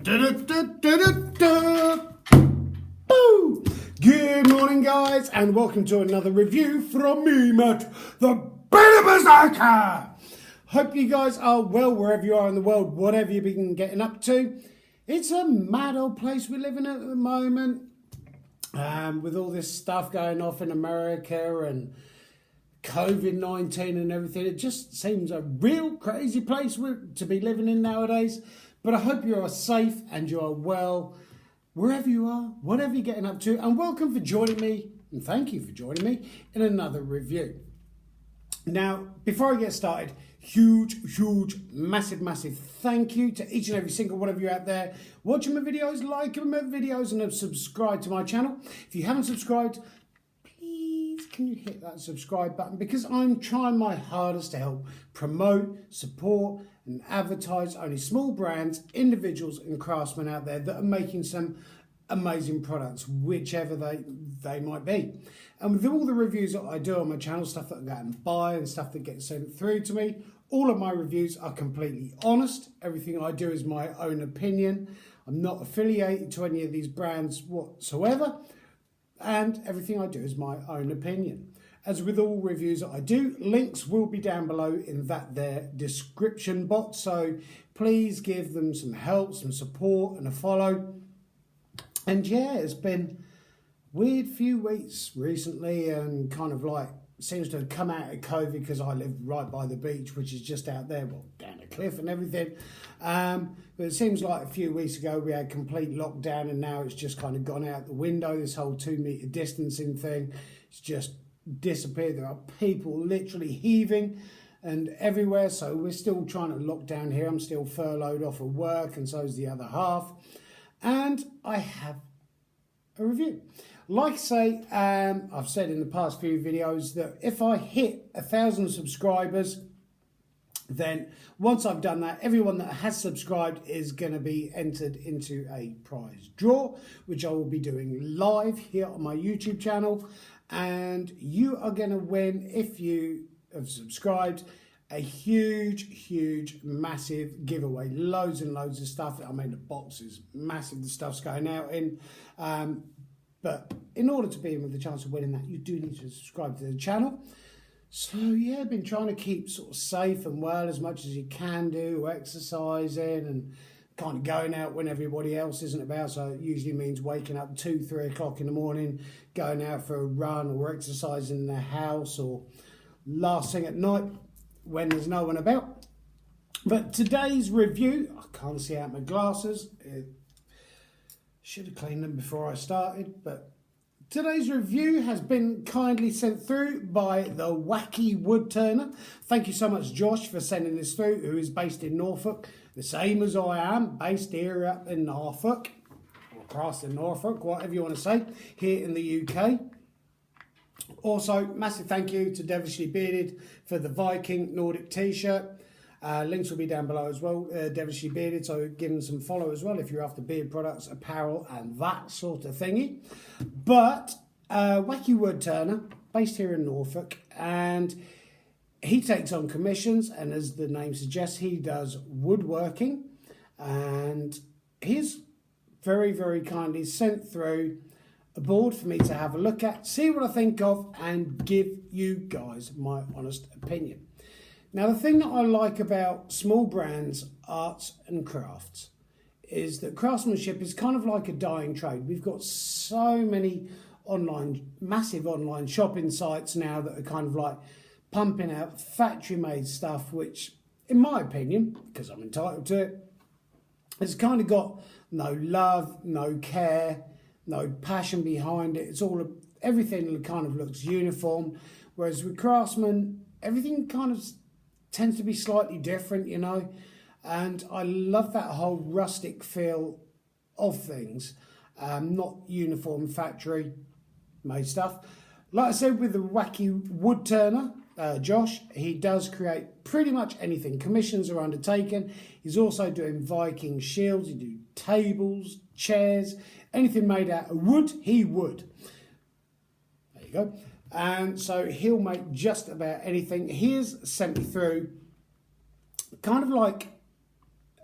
Boo! Good morning, guys, and welcome to another review from me, Matt, the Better Berserker. Hope you guys are well wherever you are in the world, whatever you've been getting up to. It's a mad old place we live in at the moment, with all this stuff going off in America and COVID-19 and everything. It just seems a real crazy place to be living in nowadays. But I hope you are safe and you are well wherever you are, whatever you're getting up to. And welcome for joining me, and thank you for joining me in another review. Now, before I get started, huge, massive thank you to each and every single one of you out there watching my videos, liking my videos, and have subscribed to my channel. If you haven't subscribed, please can you hit that subscribe button, because I'm trying my hardest to help promote, support and advertise only small brands, individuals and craftsmen out there that are making some amazing products, whichever they might be. And with all the reviews that I do on my channel, stuff that I go out and buy and stuff that gets sent through to me, all of my reviews are completely honest. Everything I do is my own opinion. I'm not affiliated to any of these brands whatsoever, and everything I do is my own opinion. As with all reviews that I do, links will be down below in their description box, so please give them some help, some support and a follow. And yeah, it's been a weird few weeks recently, and kind of like seems to have come out of COVID, because I live right by the beach, which is just out there, well, down a cliff and everything. But it seems like a few weeks ago we had complete lockdown, and now it's just kind of gone out the window. This whole 2 meter distancing thing, it's just disappeared. There are people literally heaving and everywhere, so we're still trying to lock down here. I'm still furloughed off of work, and so is the other half. And I have a review. Like I say, I've said in the past few videos that if I hit 1,000 subscribers, then once I've done that, everyone that has subscribed is going to be entered into a prize draw, which I will be doing live here on my YouTube channel. And you are going to win, if you have subscribed, a huge, massive giveaway. Loads and loads of stuff. I mean, the box is massive. The stuff's going out in. But in order to be in with the chance of winning that, you do need to subscribe to the channel. So yeah, I've been trying to keep sort of safe and well as much as you can do, exercising and kind of going out when everybody else isn't about. So it usually means waking up 2-3 o'clock in the morning, going out for a run or exercising in the house, or last thing at night when there's no one about. But today's review, I can't see out my glasses. Should have cleaned them before I started, but today's review has been kindly sent through by the Wacky Woodturner. Thank you so much, Josh, for sending this through, who is based in Norfolk, the same as I am, based here up in Norfolk, or across in Norfolk, whatever you want to say, here in the UK. Also, massive thank you to Devilishly Bearded for the Viking Nordic t-shirt. Links will be down below as well, Devilishly Bearded, so give them some follow as well if you're after beard products, apparel and that sort of thingy. But Wacky Woodturner, based here in Norfolk, and he takes on commissions, and as the name suggests, he does woodworking, and he's very kindly sent through a board for me to have a look at, see what I think of, and give you guys my honest opinion. Now, the thing that I like about small brands, arts and crafts, is that craftsmanship is kind of like a dying trade. We've got so many massive online shopping sites now that are kind of like pumping out factory-made stuff, which, in my opinion, because I'm entitled to it, has kind of got no love, no care, no passion behind it. Everything kind of looks uniform, whereas with craftsmen, everything kind of tends to be slightly different, you know. And I love that whole rustic feel of things, not uniform factory made stuff. Like I said, with the Wacky Woodturner, Josh, he does create pretty much anything. Commissions are undertaken. He's also doing Viking shields. He do tables, chairs, anything made out of wood, he would. There you go. And so he'll make just about anything. He has sent me through kind of like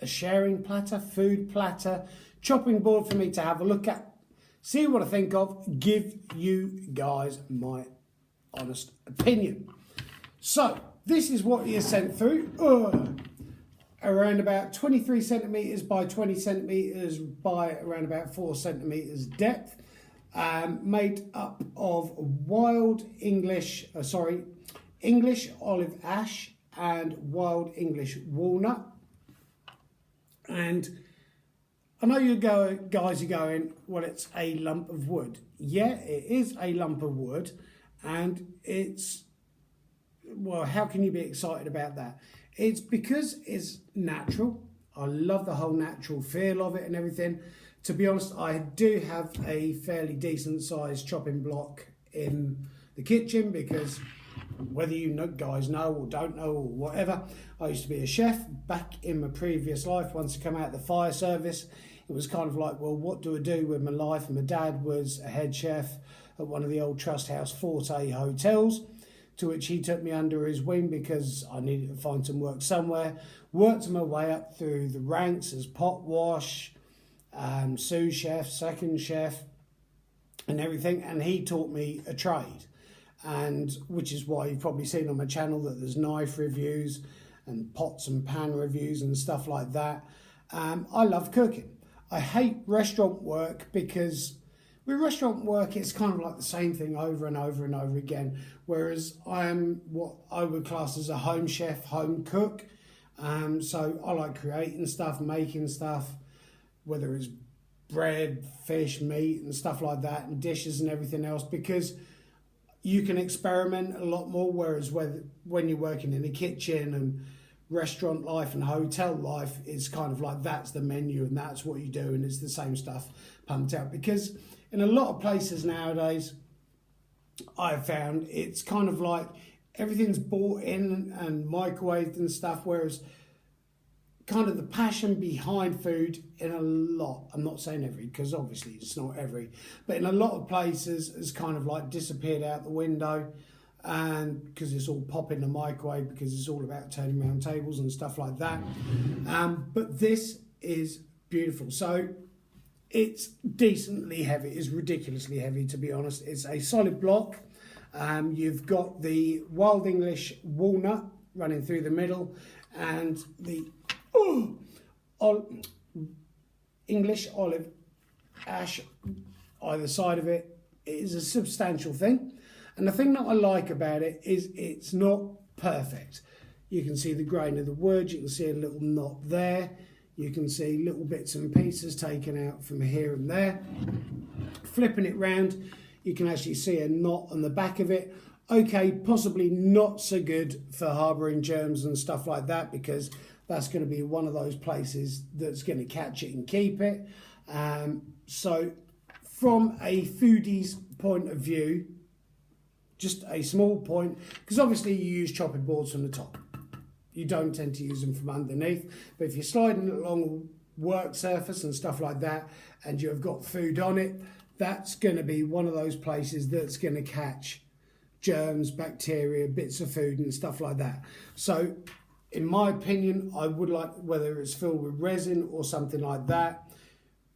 a sharing platter, food platter, chopping board for me to have a look at, see what I think of, give you guys my honest opinion. So this is what he has sent through. Around about 23 centimetres by 20 centimetres by around about 4 centimetres depth. Made up of English olive ash and wild English walnut. And I know you guys are going, well, it's a lump of wood. Yeah, it is a lump of wood, and it's, well, how can you be excited about that? It's because it's natural. I love the whole natural feel of it and everything. To be honest, I do have a fairly decent sized chopping block in the kitchen because whether you guys know or don't know or whatever, I used to be a chef back in my previous life. Once I come out of the fire service, it was kind of like, well, what do I do with my life? And my dad was a head chef at one of the old Trust House Forte hotels, to which he took me under his wing because I needed to find some work somewhere. Worked my way up through the ranks as pot wash, sous chef, second chef, and everything. And he taught me a trade, and which is why you've probably seen on my channel that there's knife reviews and pots and pan reviews and stuff like that. I love cooking. I hate restaurant work because with restaurant work, it's kind of like the same thing over and over and over again. Whereas I am what I would class as a home chef, home cook. So I like creating stuff, making stuff, whether it's bread, fish, meat and stuff like that, and dishes and everything else, because you can experiment a lot more. Whereas when you're working in a kitchen and restaurant life and hotel life, it's kind of like that's the menu and that's what you do, and it's the same stuff pumped out. Because in a lot of places nowadays, I've found it's kind of like everything's bought in and microwaved and stuff, whereas kind of the passion behind food in a lot, I'm not saying every, because obviously it's not every, but in a lot of places has kind of like disappeared out the window, and because it's all pop in the microwave, because it's all about turning around tables and stuff like that. But this is beautiful. So it's decently heavy. It's ridiculously heavy, to be honest. It's a solid block. You've got the wild English walnut running through the middle, and the English olive ash either side of it. It is a substantial thing. And the thing that I like about it is it's not perfect. You can see the grain of the wood, you can see a little knot there, you can see little bits and pieces taken out from here and there. Flipping it round, you can actually see a knot on the back of it. Okay, possibly not so good for harbouring germs and stuff like that, because that's going to be one of those places that's going to catch it and keep it. So from a foodie's point of view, just a small point, because obviously you use chopping boards from the top. You don't tend to use them from underneath. But if you're sliding along a work surface and stuff like that, and you've got food on it, that's going to be one of those places that's going to catch germs, bacteria, bits of food and stuff like that. So in my opinion, I would like, whether it's filled with resin or something like that,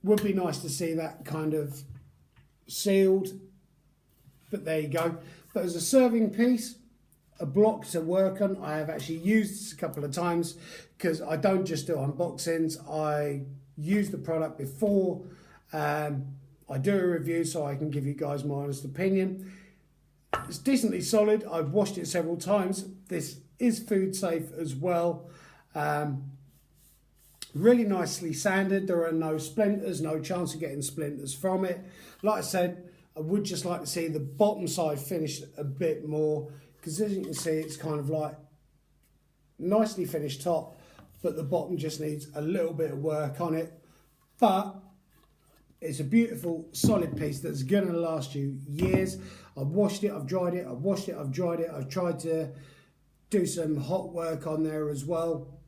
would be nice to see that kind of sealed. But there you go. But as a serving piece, a block to work on, I have actually used this a couple of times, because I don't just do unboxings. I use the product before I do a review, so I can give you guys my honest opinion. It's decently solid. I've washed it several times. This is food safe as well. Really nicely sanded. There are no splinters, no chance of getting splinters from it. Like I said, I would just like to see the bottom side finished a bit more, because as you can see, it's kind of like nicely finished top, but the bottom just needs a little bit of work on it. But it's a beautiful, solid piece that's going to last you years. I've washed it, I've dried it, I've washed it, I've dried it. I've tried to do some hot work on there as well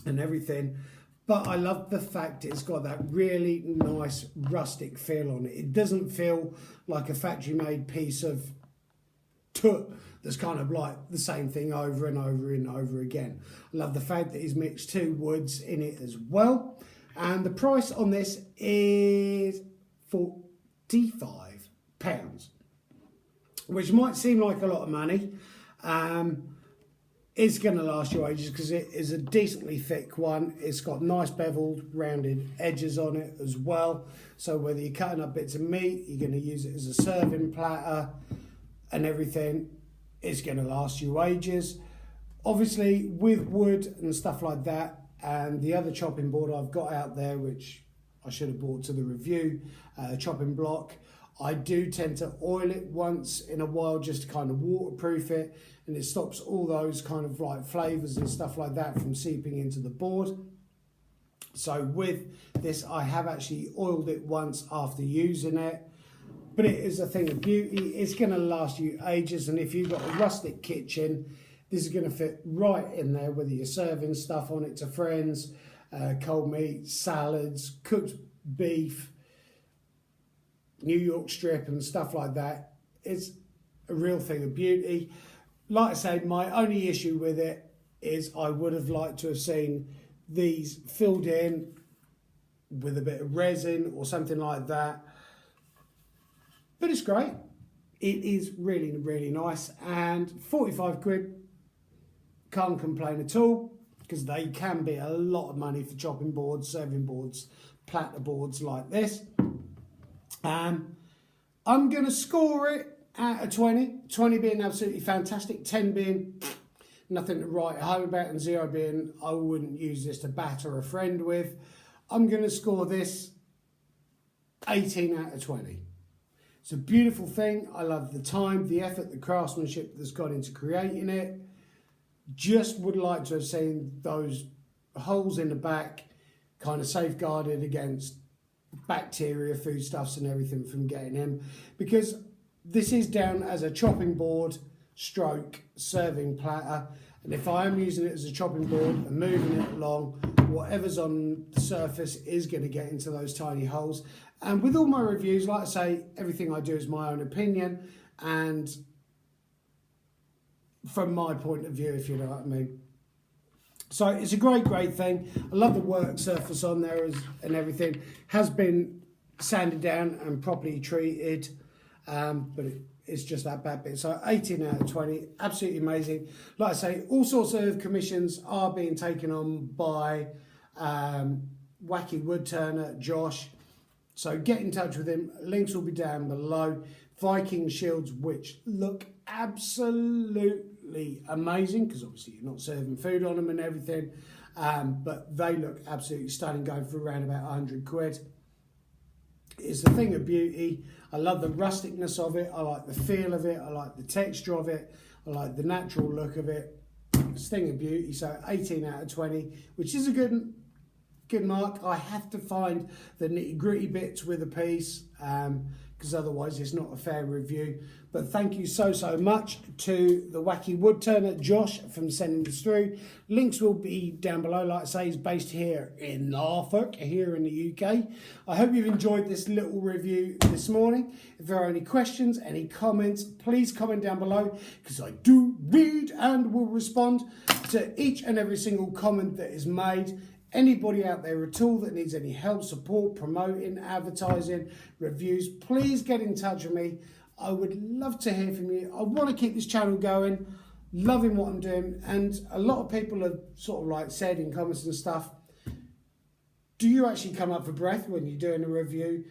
and everything. But I love the fact it's got that really nice rustic feel on it. It doesn't feel like a factory-made piece of tut that's kind of like the same thing over and over and over again. I love the fact that he's mixed 2 woods in it as well. And the price on this is £45, which might seem like a lot of money. It's going to last you ages because it is a decently thick one. It's got nice beveled, rounded edges on it as well. So whether you're cutting up bits of meat, you're going to use it as a serving platter and everything, it's going to last you ages. Obviously, with wood and stuff like that, and the other chopping board I've got out there, which I should have brought to the review, chopping block, I do tend to oil it once in a while just to kind of waterproof it, and it stops all those kind of like flavours and stuff like that from seeping into the board. So with this, I have actually oiled it once after using it, but it is a thing of beauty. It's going to last you ages, and if you've got a rustic kitchen, this is going to fit right in there, whether you're serving stuff on it to friends, cold meat, salads, cooked beef, New York strip and stuff like that. It's a real thing of beauty. Like I said, my only issue with it is I would have liked to have seen these filled in with a bit of resin or something like that. But it's great. It is really, really nice. And 45 quid, can't complain at all, because they can be a lot of money for chopping boards, serving boards, platter boards like this. I'm going to score it out of 20. 20 being absolutely fantastic, 10 being nothing to write home about, and 0 being I wouldn't use this to batter a friend with. I'm going to score this 18 out of 20. It's a beautiful thing. I love the time, the effort, the craftsmanship that's gone into creating it. Just would like to have seen those holes in the back kind of safeguarded against bacteria, foodstuffs and everything from getting in, because this is down as a chopping board stroke serving platter, and if I am using it as a chopping board and moving it along, whatever's on the surface is going to get into those tiny holes. And with all my reviews, like I say, everything I do is my own opinion and from my point of view, if you know what I mean. So it's a great thing. I love the work surface on there and everything. Has been sanded down and properly treated, but it's just that bad bit. So 18 out of 20, absolutely amazing. Like I say, all sorts of commissions are being taken on by Wacky Woodturner, Josh. So get in touch with him. Links will be down below. Viking shields, which look absolutely amazing, because obviously you're not serving food on them and everything, but they look absolutely stunning, going for around about 100 quid. It's a thing of beauty. I love the rusticness of it. I like the feel of it. I like the texture of it. I like the natural look of it. It's a thing of beauty. So 18 out of 20, which is a good mark. I have to find the nitty gritty bits with a piece, because otherwise it's not a fair review. But thank you so much to the Wacky Woodturner, Josh, from sending this through. Links will be down below. Like I say, he's based here in Norfolk, here in the UK. I hope you've enjoyed this little review this morning. If there are any questions, any comments, please comment down below, because I do read and will respond to each and every single comment that is made. Anybody out there at all that needs any help, support, promoting, advertising, reviews, please get in touch with me. I would love to hear from you. I want to keep this channel going, loving what I'm doing. And a lot of people have sort of like said in comments and stuff, do you actually come up for breath when you're doing a review?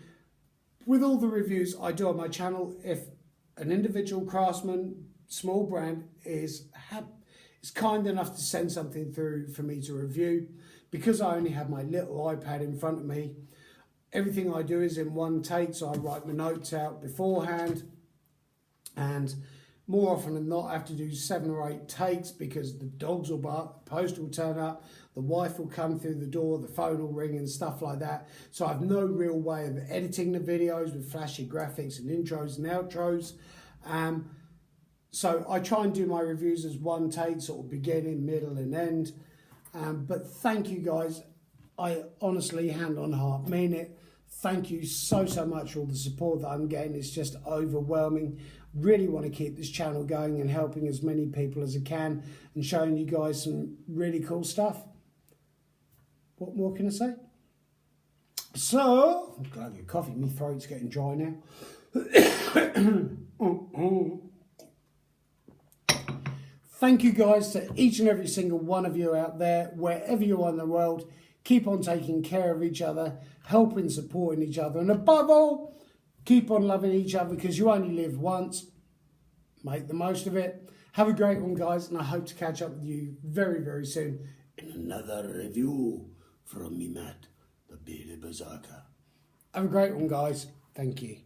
With all the reviews I do on my channel, if an individual craftsman, small brand is kind enough to send something through for me to review, because I only have my little iPad in front of me, everything I do is in one take, so I write my notes out beforehand, and more often than not I have to do 7 or 8 takes, because the dogs will bark, the post will turn up, the wife will come through the door, the phone will ring and stuff like that. So I have no real way of editing the videos with flashy graphics and intros and outros. So I try and do my reviews as one take, sort of beginning, middle and end. But thank you guys. I honestly, hand on heart, mean it. Thank you so much for all the support that I'm getting. It's just overwhelming. Really want to keep this channel going and helping as many people as I can and showing you guys some really cool stuff. What more can I say? So, I'm glad I get coffee. My throat's getting dry now. Thank you guys to each and every single one of you out there, wherever you are in the world. Keep on taking care of each other, helping, supporting each other, and above all, keep on loving each other because you only live once. Make the most of it. Have a great one, guys, and I hope to catch up with you very soon in another review from me, Matt, the Bearded Berserker. Have a great one, guys. Thank you.